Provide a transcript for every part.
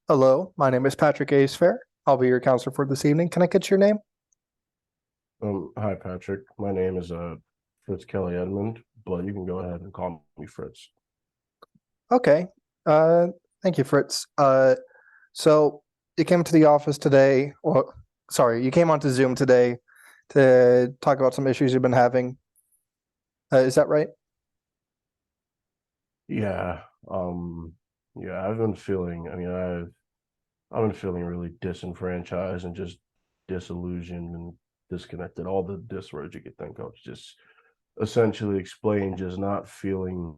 Hello, my name is Patrick Aisfair. I'll be your counselor for this evening. Can I get your name? Hi Patrick. My name is Fritz Kelly Edmund, but you can go ahead and call me Fritz. Okay. Uh, Thank you, Fritz. So you came to the office today. Well, sorry, you came onto Zoom today to talk about some issues you've been having. Is that right? Yeah, yeah, I've been feeling, I've been feeling really disenfranchised and just disillusioned and disconnected. All the dis words you could think of, just essentially explain just not feeling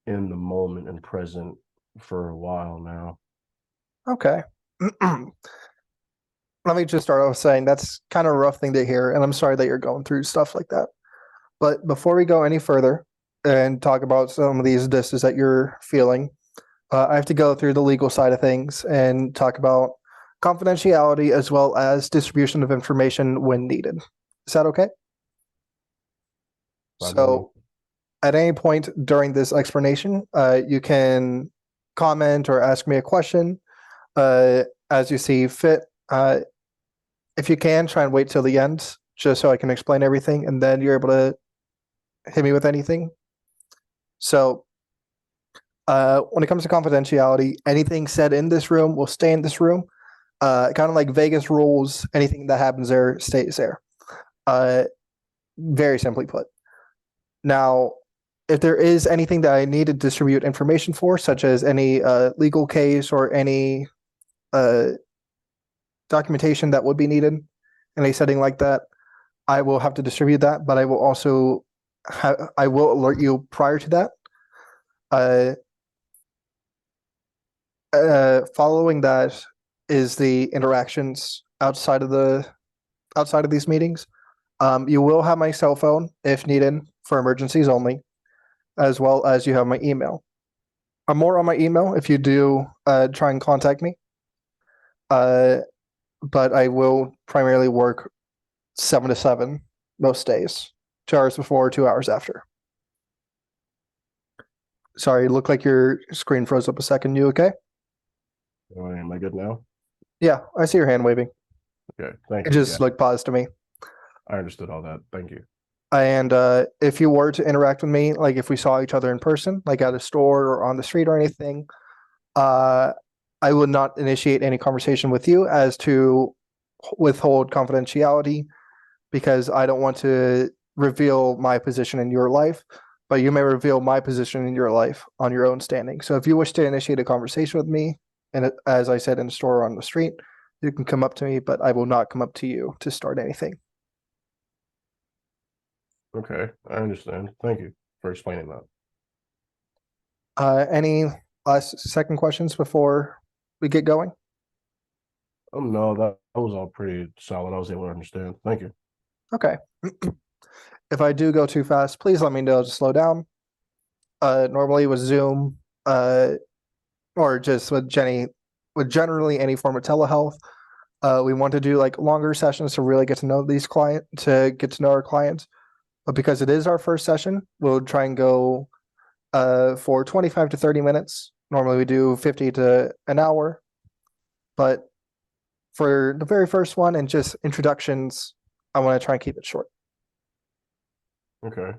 in the moment and present for a while now. Okay. Let me just start off saying that's kind of a rough thing to hear, and I'm sorry that you're going through stuff like that. But before we go any further and talk about some of these disses that you're feeling, I have to go through the legal side of things and talk about confidentiality as well as distribution of information when needed. Is that okay? Fine with me. So, at any point during this explanation, you can comment or ask me a question as you see fit. If you can, try and wait till the end just so I can explain everything, and then you're able to hit me with anything. So, when it comes to confidentiality, anything said in this room will stay in this room. Kind of like Vegas rules, anything that happens there stays there. Uh, very simply put. Now, if there is anything that I need to distribute information for, such as any legal case or any uh, documentation that would be needed in a setting like that, I will have to distribute that. But I will also I will alert you prior to that. Uh, Following that is the interactions outside of these meetings. You will have my cell phone if needed for emergencies only, as well as you have my email. I'm more on my email if you do try and contact me. Uh, but I will primarily work 7 to 7 most days, 2 hours before, 2 hours after. Sorry, it looked like your screen froze up a second. You okay? All right, am I good now? Yeah, I see your hand waving. Okay, thank It you. Yeah, just looked paused to me. I understood all that. Thank you. And if you were to interact with me, like if we saw each other in person, like at a store or on the street or anything, uh, I would not initiate any conversation with you as to withhold confidentiality because I don't want to reveal my position in your life, but you may reveal my position in your life on your own standing. So if you wish to initiate a conversation with me, and as I said in the store or on the street, you can come up to me, but I will not come up to you to start anything. Okay, I understand. Thank you for explaining that. Any last second questions before we get going? No, that was all pretty solid. I was able to understand. Thank you. Okay. If I do go too fast, please let me know to slow down. Normally with Zoom, or just with generally any form of telehealth, we want to do like longer sessions to really get to know to get to know our clients. But because it is our first session, we'll try and go for 25 to 30 minutes. Normally we do 50 to an hour, but for the very first one and just introductions, I want to try and keep it short. Okay,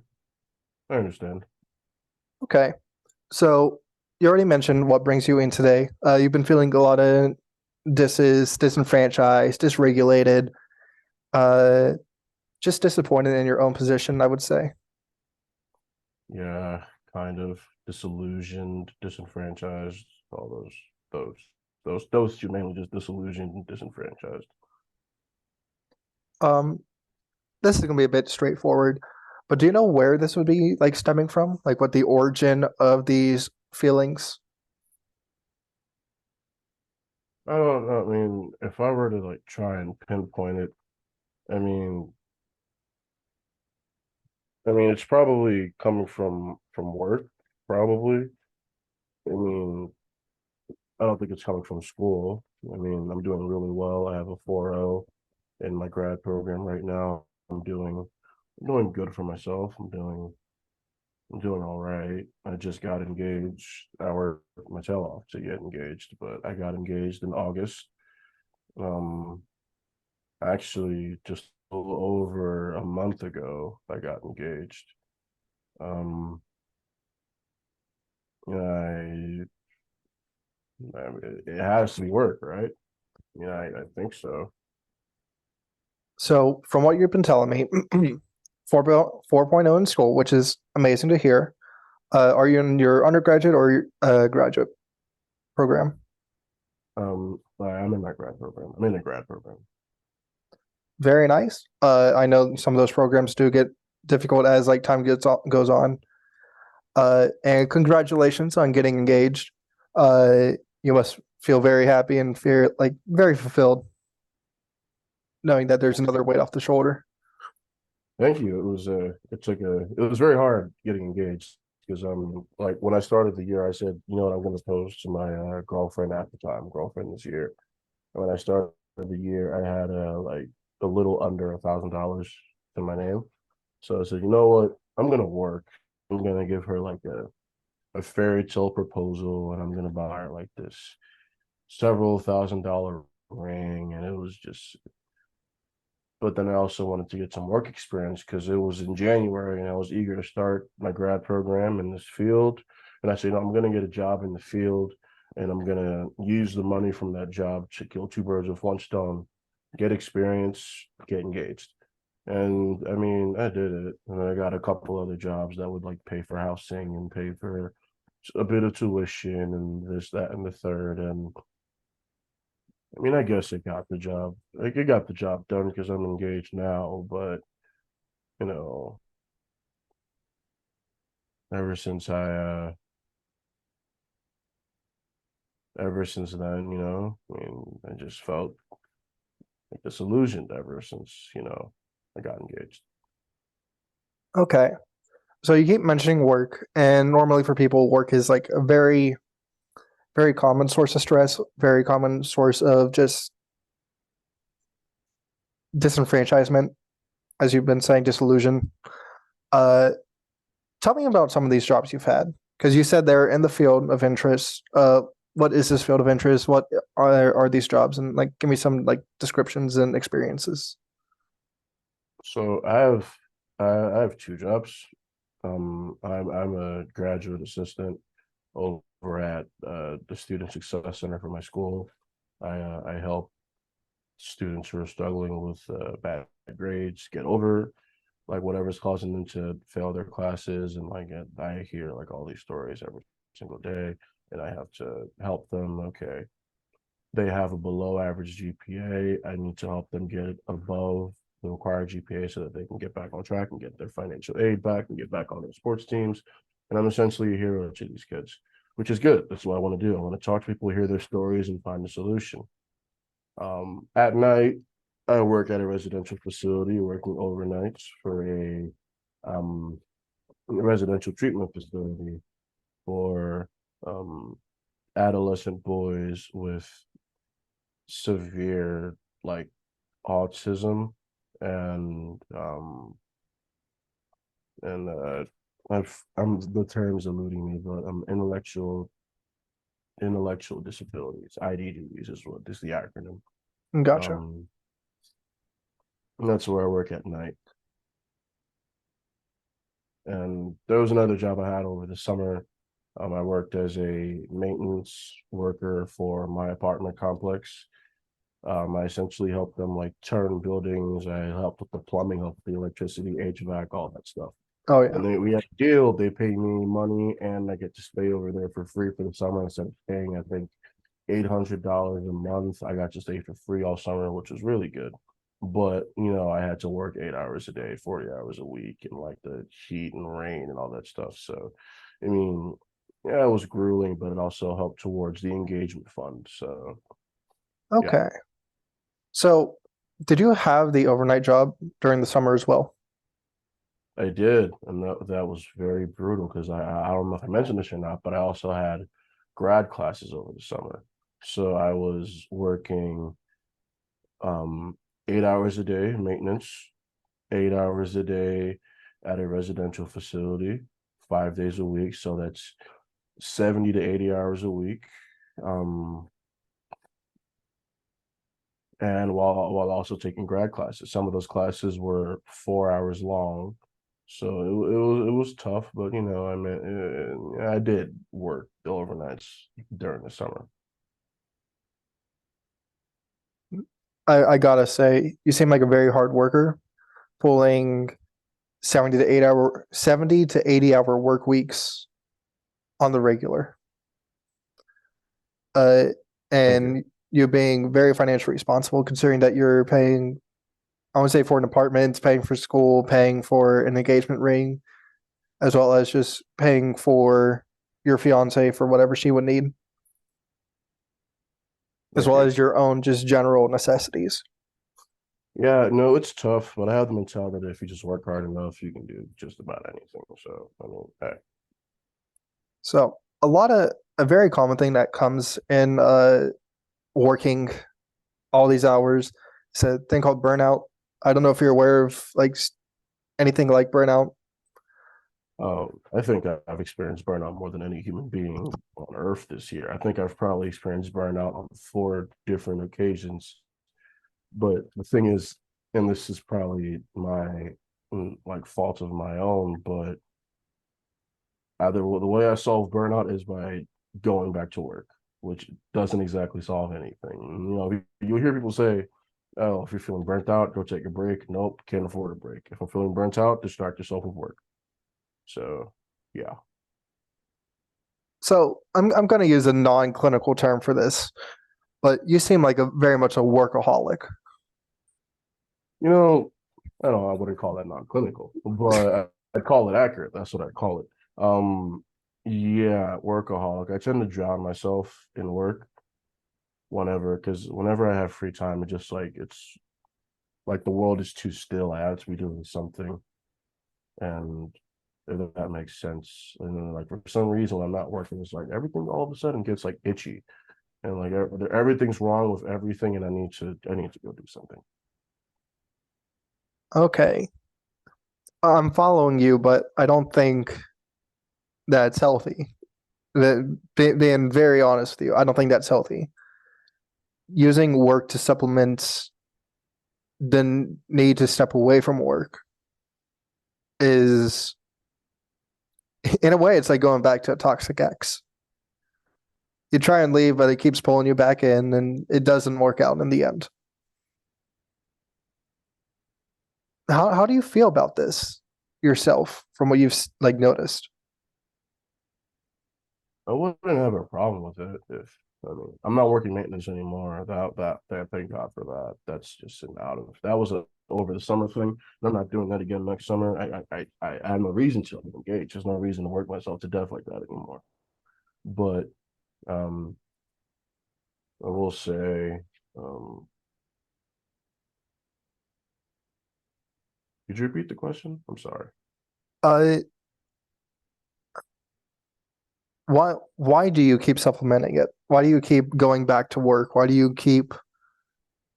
I understand. Okay. So you already mentioned what brings you in today. You've been feeling a lot of disenfranchised, dysregulated, uh, just disappointed in your own position, I would say. Yeah, kind of disillusioned, disenfranchised, all those, those two mainly just disillusioned and disenfranchised. Um, this is gonna be a bit straightforward, but do you know where this would be like stemming from? Like what the origin of these feelings? I don't know. I mean, if I were to like try and pinpoint it, I mean, it's probably coming from work, probably. I mean, I don't think it's coming from school. I mean, I'm doing really well. I have a 4.0 in my grad program right now. I'm doing good for myself. I'm doing all right. I just got engaged. Our my tail off to get engaged, but I got engaged in August. Um, actually, just a little over a month ago, I got engaged. Um, I, it has to be work, right? Yeah, I think so. So from what you've been telling me, 4.0 in school, which is amazing to hear. Are you in your undergraduate or your graduate program? I'm in my grad program. I'm in a grad program. Very nice. I know some of those programs do get difficult as like time goes on. And congratulations on getting engaged. You must feel very happy and feel like very fulfilled, knowing that there's another weight off the shoulder. Thank you. It was very hard getting engaged because like when I started the year, I said, you know what, I'm going to propose to my girlfriend at the time, girlfriend this year. And when I started the year, I had like a little under $1,000 to my name. So I said, you know what, I'm going to work. I'm going to give her like a fairy tale proposal, and I'm going to buy her like this several $1,000 ring, and it was just, but then I also wanted to get some work experience because it was in January and I was eager to start my grad program in this field. And I said, no, I'm going to get a job in the field, and I'm going to use the money from that job to kill two birds with one stone, get experience, get engaged. And I mean, I did it. And I got a couple other jobs that would like pay for housing and pay for a bit of tuition and this, that, and the third. And I mean, I guess it got the job. Like it got the job done because I'm engaged now. But you know, ever since I, ever since then, I mean, I just felt like disillusioned ever since I got engaged. Okay. So you keep mentioning work, and normally for people, work is like a very, very common source of stress, very common source of just disenfranchisement, as you've been saying, disillusion. Uh, Tell me about some of these jobs you've had, because you said they're in the field of interest. What is this field of interest? What are these jobs? And like, give me some like descriptions and experiences. So I have two jobs. I'm a graduate assistant over at the Student Success Center for my school. I help students who are struggling with bad grades get over like whatever's causing them to fail their classes, and like I hear like all these stories every single day, and I have to help them. Okay, they have a below average GPA. I need to help them get above the required GPA so that they can get back on track and get their financial aid back and get back on their sports teams. And I'm essentially a hero to these kids, which is good. That's what I want to do. I want to talk to people, hear their stories, and find a solution. At night, I work at a residential facility, working overnights for um, residential treatment facility for um, adolescent boys with severe like autism and and I'm the term's eluding me, but intellectual disabilities, IDDs is what is the acronym. Gotcha. Um, and that's where I work at night. And there was another job I had over the summer. I worked as a maintenance worker for my apartment complex. I essentially helped them like turn buildings. I helped with the plumbing, helped with the electricity, HVAC, all that stuff. Oh yeah. And then we had a deal. They pay me money, and I get to stay over there for free for the summer instead of paying, I think, $800 a month. I got to stay for free all summer, which was really good. But I had to work 8 hours a day, 40 hours a week, and like the heat and rain and all that stuff. So, I mean, yeah, it was grueling, but it also helped towards the engagement fund. So, yeah, Okay. So, did you have the overnight job during the summer as well? I did, and that was very brutal because I don't know if I mentioned this or not, but I also had grad classes over the summer. So I was working um 8 hours a day maintenance, 8 hours a day at a residential facility, 5 days a week. So that's 70 to 80 hours a week. Um, and while also taking grad classes. Some of those classes were 4 hours long, so it was tough. But I mean, I did work the overnights during the summer. I gotta say, you seem like a very hard worker, pulling 70 to 80 hour work weeks on the regular. Uh, Thank you. and you being very financially responsible, considering that you're paying, I would say, for an apartment, paying for school, paying for an engagement ring, as well as just paying for your fiance for whatever she would need, as Thank well you. as your own just general necessities. Yeah, no, it's tough, but I have the mentality that if you just work hard enough, you can do just about anything. So, I mean, hey. So a very common thing that comes in working all these hours is a thing called burnout. I don't know if you're aware of like anything like burnout. I think I've experienced burnout more than any human being on Earth this year. I think I've probably experienced burnout on 4 different occasions. But the thing is, and this is probably my like fault of my own, but either the way I solve burnout is by going back to work, which doesn't exactly solve anything. You hear people say, "Oh, if you're feeling burnt out, go take a break." Nope, can't afford a break. If I'm feeling burnt out, distract yourself with work. So, yeah. So I'm going to use a non-clinical term for this, but you seem like a very much a workaholic. You know, I don't know, I wouldn't call that non-clinical, but I'd call it accurate. That's what I call it. Yeah, workaholic. I tend to drown myself in work because whenever I have free time, it's like the world is too still. I have to be doing something, and if that makes sense. And then, like for some reason, when I'm not working, it's like everything all of a sudden gets like itchy, and like everything's wrong with everything, and I need to go do something. Okay, I'm following you, but I don't think that's healthy. Being very honest with you, I don't think that's healthy. Using work to supplement the need to step away from work is, in a way, it's like going back to a toxic ex. You try and leave, but it keeps pulling you back in, and it doesn't work out in the end. How do you feel about this yourself, from what you've like noticed? I wouldn't have a problem with it if I mean I'm not working maintenance anymore. That thank God for that. That's just an out of that was a over the summer thing. And I'm not doing that again next summer. I have no reason to engage. There's no reason to work myself to death like that anymore. But um I will say, um could you repeat the question? I'm sorry. Uh, why do you keep supplementing it? Why do you keep going back to work? Why do you keep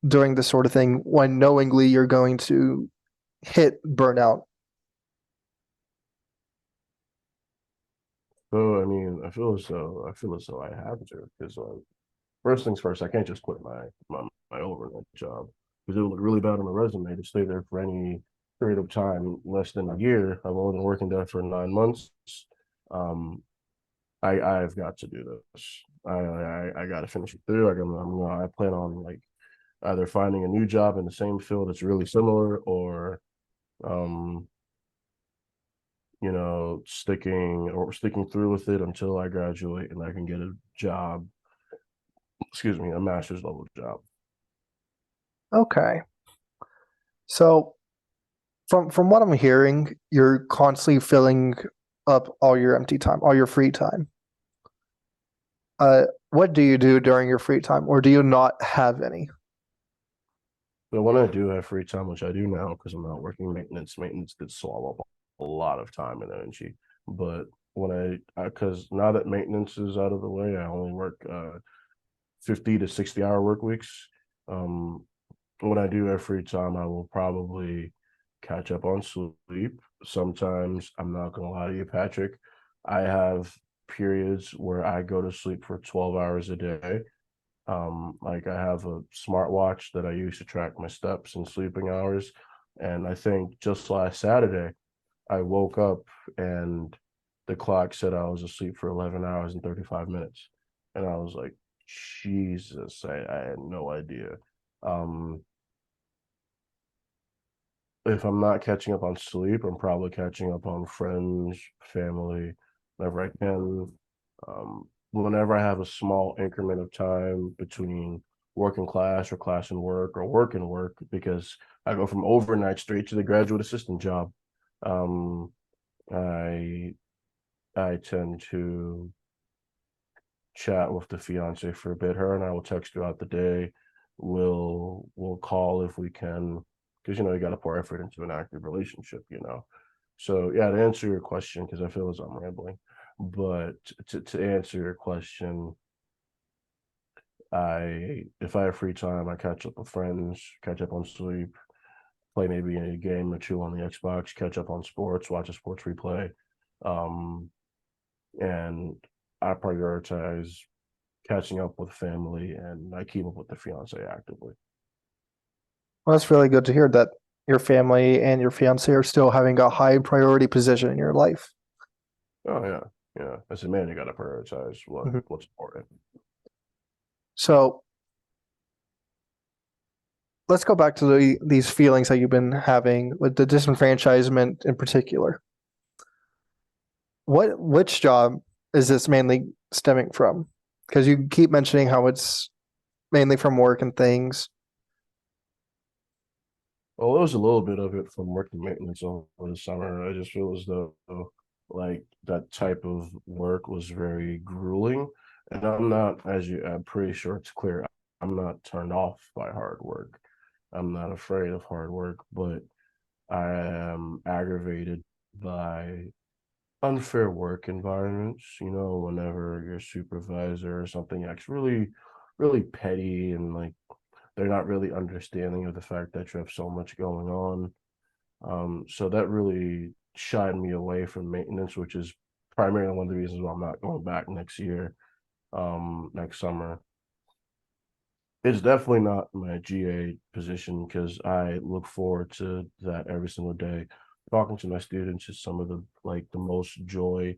doing this sort of thing when knowingly you're going to hit burnout? So I mean, I feel as though I have to because first things first, I can't just quit my overnight job because it would look really bad on my resume to stay there for any period of time less than a year. I've only been working there for 9 months. Um, I've got to do this. I got to finish it through. I plan on like either finding a new job in the same field that's really similar, or um, sticking through with it until I graduate and I can get a job. Excuse me, a master's level job. Okay. So from what I'm hearing, you're constantly filling up all your empty time, all your free time. What do you do during your free time, or do you not have any? But when I do have free time, which I do now because I'm not working maintenance did swallow up a lot of time and energy. But because now that maintenance is out of the way, I only work 50 to 60 hour work weeks. Um, when I do have free time, I will probably catch up on sleep. Sometimes I'm not gonna lie to you, Patrick. I have periods where I go to sleep for 12 hours a day. Like I have a smartwatch that I use to track my steps and sleeping hours. And I think just last Saturday, I woke up and the clock said I was asleep for 11 hours and 35 minutes. And I was like, Jesus, I had no idea. Um, if I'm not catching up on sleep, I'm probably catching up on friends, family, whenever I can. Whenever I have a small increment of time between work and class or class and work and work, because I go from overnight straight to the graduate assistant job. Um, I I tend to chat with the fiance for a bit. Her and I will text throughout the day. We'll call if we can, because you got to pour effort into an active relationship. So yeah, to answer your question, because I feel as I'm rambling, but to answer your question, if I have free time, I catch up with friends, catch up on sleep, play maybe a game or two on the Xbox, catch up on sports, watch a sports replay, um, and I prioritize catching up with family, and I keep up with the fiance actively. Well, that's really good to hear that your family and your fiance are still having a high priority position in your life. Oh yeah, yeah. As a man, you got to prioritize Mhm. what's important. So let's go back to these feelings that you've been having with the disenfranchisement in particular. Which job is this mainly stemming from? Because you keep mentioning how it's mainly from work and things. Well, there was a little bit of it from working maintenance over the summer. I just feel as though like that type of work was very grueling. And I'm not, I'm pretty sure it's clear, I'm not turned off by hard work. I'm not afraid of hard work, but I am aggravated by unfair work environments. Whenever your supervisor or something acts really, really petty, and like they're not really understanding of the fact that you have so much going on. So that really shied me away from maintenance, which is primarily one of the reasons why I'm not going back next year, next summer. It's definitely not my GA position, because I look forward to that every single day. Talking to my students is some of the most joy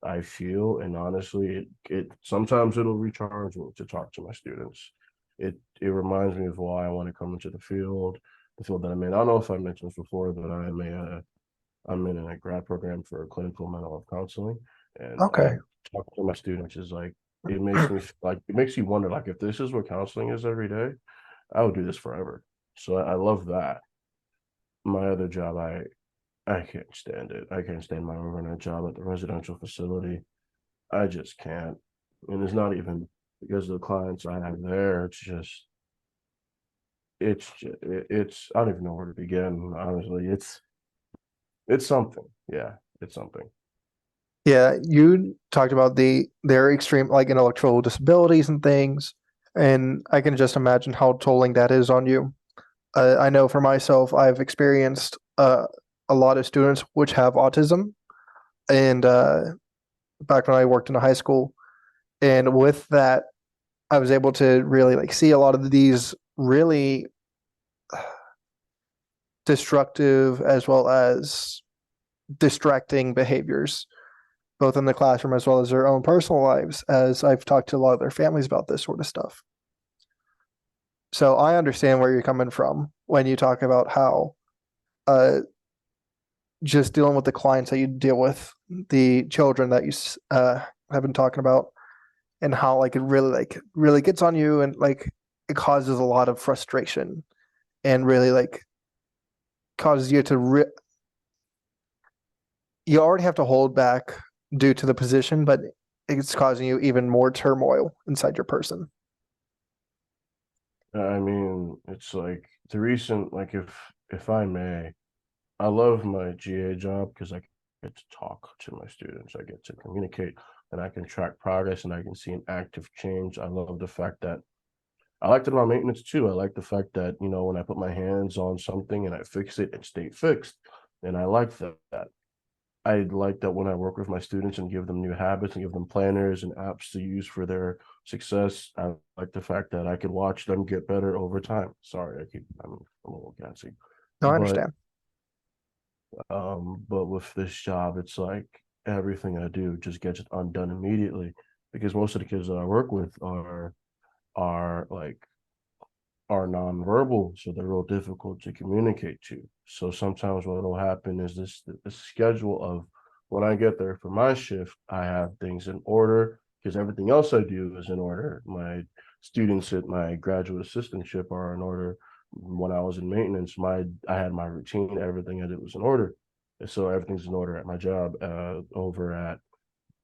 I feel, and honestly, it sometimes it'll recharge me to talk to my students. It reminds me of why I want to come into the field that I'm in. I don't know if I mentioned this before, but I'm in a grad program for clinical mental health counseling, and Okay. talking to my students is like, it makes you wonder, like, if this is what counseling is every day, I would do this forever. So I love that. My other job, I can't stand it. I can't stand my overnight job at the residential facility. I just can't. And it's not even because of the clients I have there. It's I don't even know where to begin. Honestly, it's something. Yeah, it's something. Yeah, you talked about their extreme like intellectual disabilities and things, and I can just imagine how tolling that is on you. I know for myself, I've experienced a lot of students which have autism, and back when I worked in a high school, and with that, I was able to really like see a lot of these really destructive as well as distracting behaviors, both in the classroom as well as their own personal lives, as I've talked to a lot of their families about this sort of stuff. So I understand where you're coming from when you talk about how uh, just dealing with the clients that you deal with, the children that you have been talking about, and how like it really gets on you, and like it causes a lot of frustration, and really like causes you to you already have to hold back due to the position, but it's causing you even more turmoil inside your person. I mean, it's like the recent, like, if I may, I love my GA job because I get to talk to my students, I get to communicate, and I can track progress and I can see an active change. I love the fact that I liked it about maintenance too. I like the fact that, when I put my hands on something and I fix it, it stayed fixed. And I like that. I like that when I work with my students and give them new habits and give them planners and apps to use for their success. I like the fact that I could watch them get better over time. Sorry, I'm a little gassy, No, I but understand. but with this job, it's like everything I do just gets undone immediately because most of the kids that I work with are like are nonverbal, so they're real difficult to communicate to. So sometimes what will happen is the schedule of when I get there for my shift, I have things in order because everything else I do is in order. My students at my graduate assistantship are in order. When I was in maintenance, I had my routine, everything I did was in order. And so everything's in order at my job, over at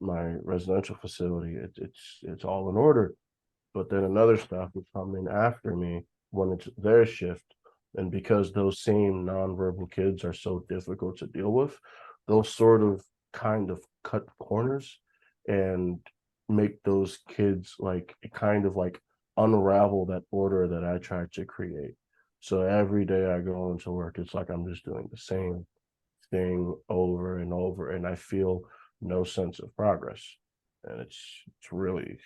my residential facility. It's all in order, but then another staff would come in after me when it's their shift. And because those same nonverbal kids are so difficult to deal with, they'll sort of kind of cut corners and make those kids like kind of like unravel that order that I tried to create. So every day I go into work, it's like I'm just doing the same thing over and over, and I feel no sense of progress. And it's really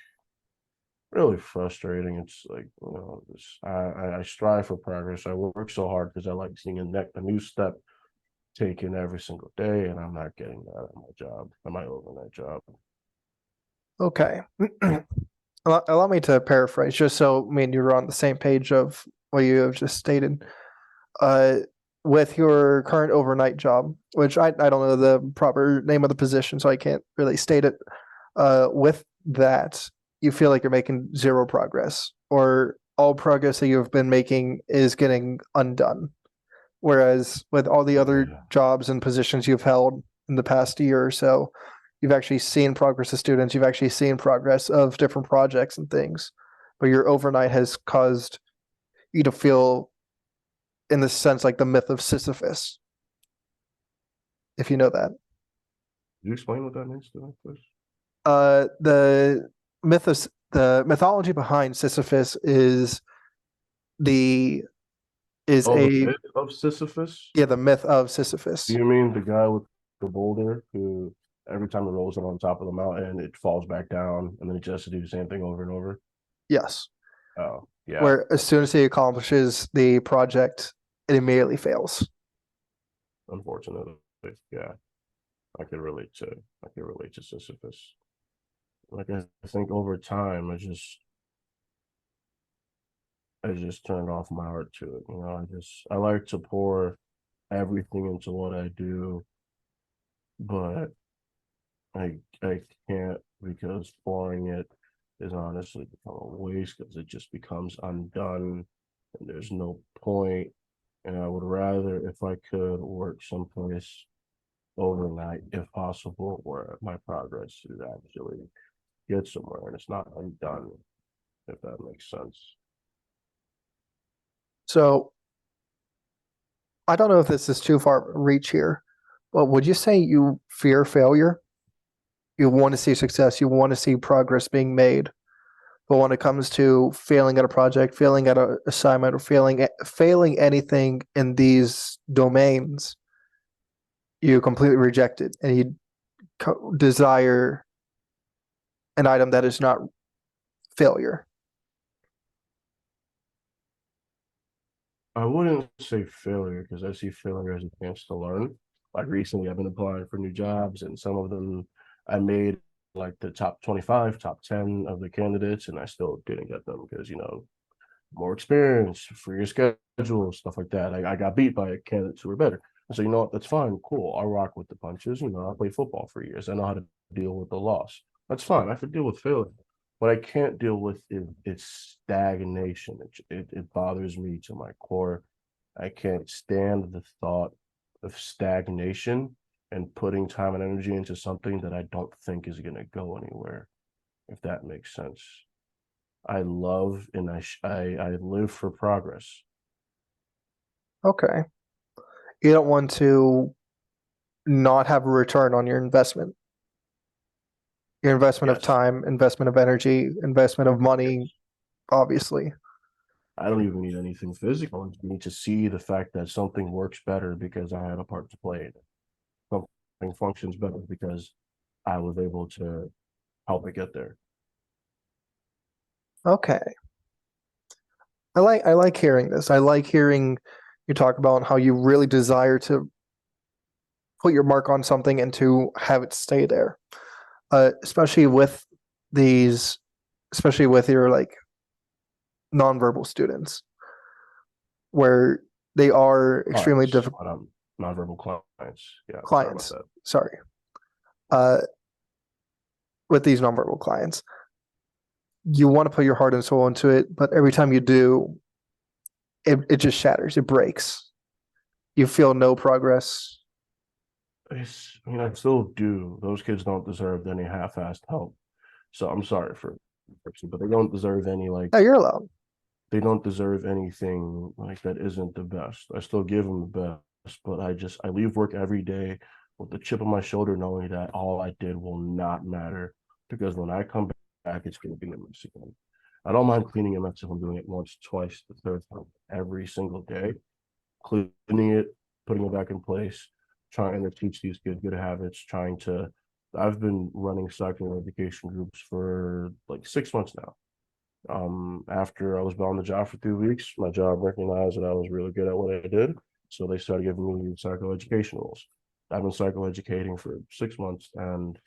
frustrating. It's like, I strive for progress. I work so hard because I like seeing a new step taken every single day, and I'm not getting that at my job, at my overnight job. Okay. Allow me to paraphrase, just so me and you are on the same page of what you have just stated. Uh, with your current overnight job, which I don't know the proper name of the position, so I can't really state it. With that, you feel like you're making zero progress, or all progress that you've been making is getting undone. Whereas with all the other Yeah. jobs and positions you've held in the past year or so, you've actually seen progress of students, you've actually seen progress of different projects and things. But your overnight has caused you to feel, in this sense, like the myth of Sisyphus, if you know that. Can you explain what that means to me, please? The the mythology behind Sisyphus is the is Oh, the a myth of Sisyphus? yeah, the myth of Do Sisyphus. you mean the guy with the boulder who every time it rolls it on top of the mountain, it falls back down, and then he just has to do the same thing over and over? Yes. Oh, yeah. Where as soon as he accomplishes the project, it immediately fails. Unfortunately, yeah. I can relate to Sisyphus. Like I think over time, I just turned off my heart to it. I like to pour everything into what I do, but I can't because pouring it is honestly become a waste because it just becomes undone and there's no point. And I would rather, if I could, work someplace overnight if possible, where my progress is actually get somewhere and it's not undone, if that makes sense. So I don't know if this is too far reach here, but would you say you fear failure? You want to see success, you want to see progress being made, but when it comes to failing at a project, failing at an assignment, or failing anything in these domains, you completely reject it and you desire an item that is not failure. I wouldn't say failure because I see failure as a chance to learn. Like recently, I've been applying for new jobs, and some of them I made like the top 25, top 10 of the candidates, and I still didn't get them because, more experience, freer schedule, stuff like that. I got beat by candidates who were better. So, you know what? That's fine. Cool. I'll rock with the punches. I played football for years. I know how to deal with the loss. That's fine. I could deal with failure. What I can't deal with is stagnation. It bothers me to my core. I can't stand the thought of stagnation and putting time and energy into something that I don't think is going to go anywhere, if that makes sense. I love and I live for progress. Okay. You don't want to not have a return on your investment. Your investment of Yes, time, investment of energy, investment of yes. money, obviously. I don't even need anything physical. I just need to see the fact that something works better because I had a part to play in it. Something everything functions better because I was able to help it get there. Okay. I like hearing this. I like hearing you talk about how you really desire to put your mark on something and to have it stay there. Especially with these, especially with your like nonverbal students, where they are extremely Clients, difficult nonverbal clients. Yeah, sorry about clients. that. Sorry. Uh, with these nonverbal clients, you want to put your heart and soul into it, but every time you do, it just shatters. It breaks. You feel no progress. I mean, I still do. Those kids don't deserve any half-assed help. So I'm sorry for, but they don't deserve any like Oh, you're allowed. they don't deserve anything like that isn't the best. I still give them the best, but I leave work every day with the chip on my shoulder, knowing that all I did will not matter because when I come back, it's going to be a mess again. I don't mind cleaning a mess if I'm doing it once, twice, the third time, every single day, cleaning it, putting it back in place, trying to teach these kids good habits, trying to. I've been running psycho education groups for like 6 months now. After I was on the job for 2 weeks, my job recognized that I was really good at what I did. So they started giving me psychoeducation roles. I've been psychoeducating for 6 months and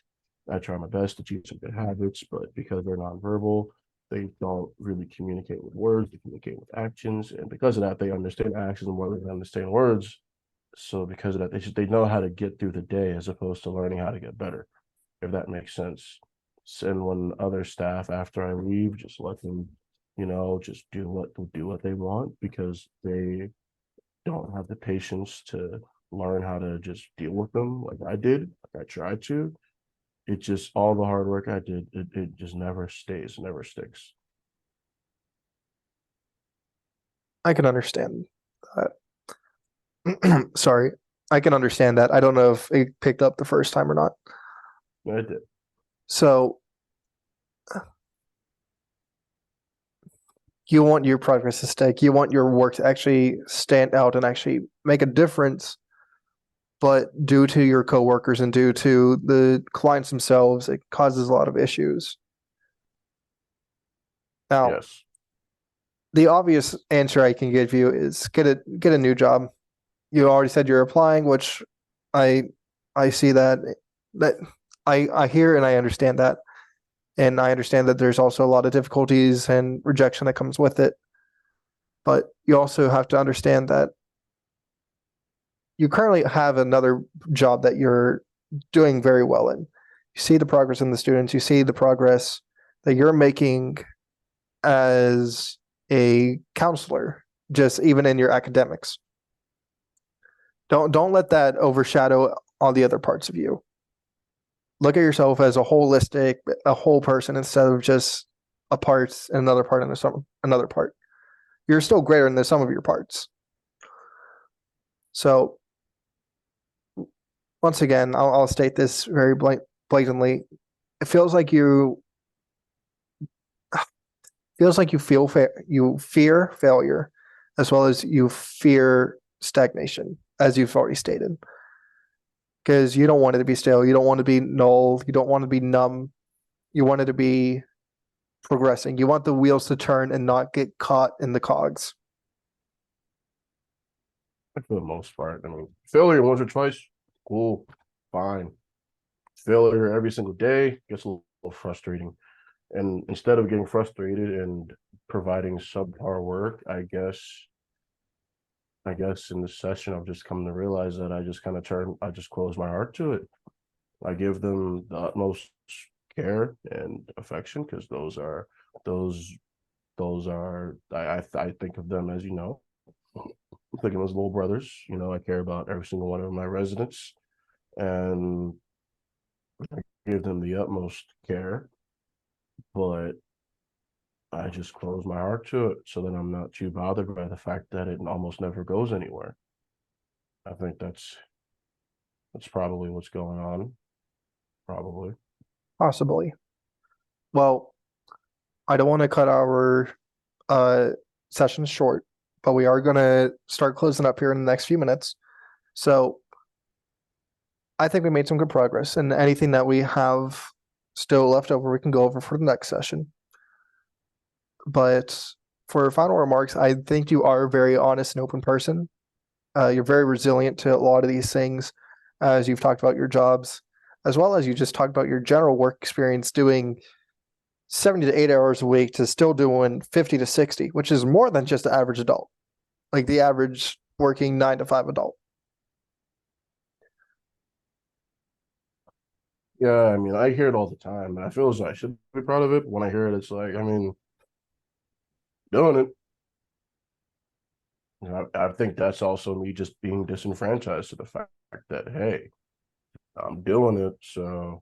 I try my best to teach them good habits, but because they're nonverbal, they don't really communicate with words, they communicate with actions. And because of that, they understand actions more than they understand words. So because of that, they know how to get through the day as opposed to learning how to get better, if that makes sense. And when other staff after I leave, just let them, just do what they want because they don't have the patience to learn how to just deal with them like I did, like I tried to. It just all the hard work I did, it just never stays, never sticks. I can understand that. Sorry. I can understand that. I don't know if it picked up the first time or not. I did. So you want your progress to stick. You want your work to actually stand out and actually make a difference. But due to your coworkers and due to the clients themselves, it causes a lot of issues. Now, Yes. the obvious answer I can give you is get a new job. You already said you're applying, which I I see that I hear and I understand that. And I understand that there's also a lot of difficulties and rejection that comes with it. But you also have to understand that you currently have another job that you're doing very well in. You see the progress in the students, you see the progress that you're making as a counselor, just even in your academics. Don't let that overshadow all the other parts of you. Look at yourself as a whole person instead of just a part and another part and another part. You're still greater than the sum of your parts. So once again, I'll state this very blatantly. It feels like you fear failure, as well as you fear stagnation, as you've already stated. Because you don't want it to be stale, you don't want to be null, you don't want to be numb. You want it to be progressing. You want the wheels to turn and not get caught in the cogs. For the most part. I mean, failure once or twice, cool, fine. Failure every single day gets a little frustrating. And instead of getting frustrated and providing subpar work, I guess in this session I've just come to realize that I just close my heart to it. I give them the utmost care and affection because those those are I think of them as I think of them as little brothers. I care about every single one of my residents and I give them the utmost care, but I just close my heart to it so that I'm not too bothered by the fact that it almost never goes anywhere. I think that's probably what's going on. Probably. Possibly. Well, I don't want to cut our uh, session short, but we are going to start closing up here in the next few minutes. So I think we made some good progress, and anything that we have still left over, we can go over for the next session. But for final remarks, I think you are a very honest and open person. You're very resilient to a lot of these things, as you've talked about your jobs, as well as you just talked about your general work experience doing 70 to 8 hours a week to still doing 50 to 60, which is more than just the average adult, like the average working 9 to 5 adult. Yeah, I mean, I hear it all the time, and I feel as though I should be proud of it. When I hear it, it's like, I mean, doing it. I think that's also me just being disenfranchised to the fact that, hey, I'm doing it, so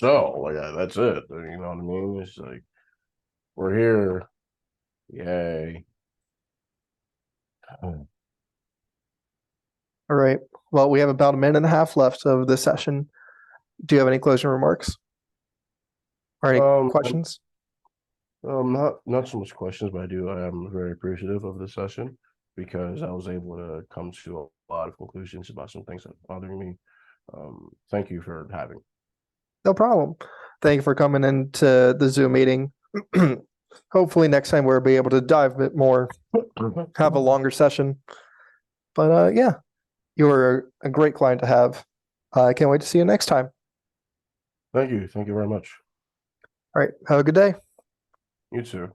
like that's it. You know what I mean? It's like we're here, yay. All right. Well, we have about a minute and a half left of this session. Do you have any closing remarks or any Um, questions? not so much questions, but I am very appreciative of this session because I was able to come to a lot of conclusions about some things that are bothering me. Thank you for having. No problem. Thank you for coming into the Zoom meeting. Hopefully next time we'll be able to dive a bit more, have a longer session. But yeah, you were a great client to have. I can't wait to see you next time. Thank you. Thank you very much. All right. Have a good day. You too.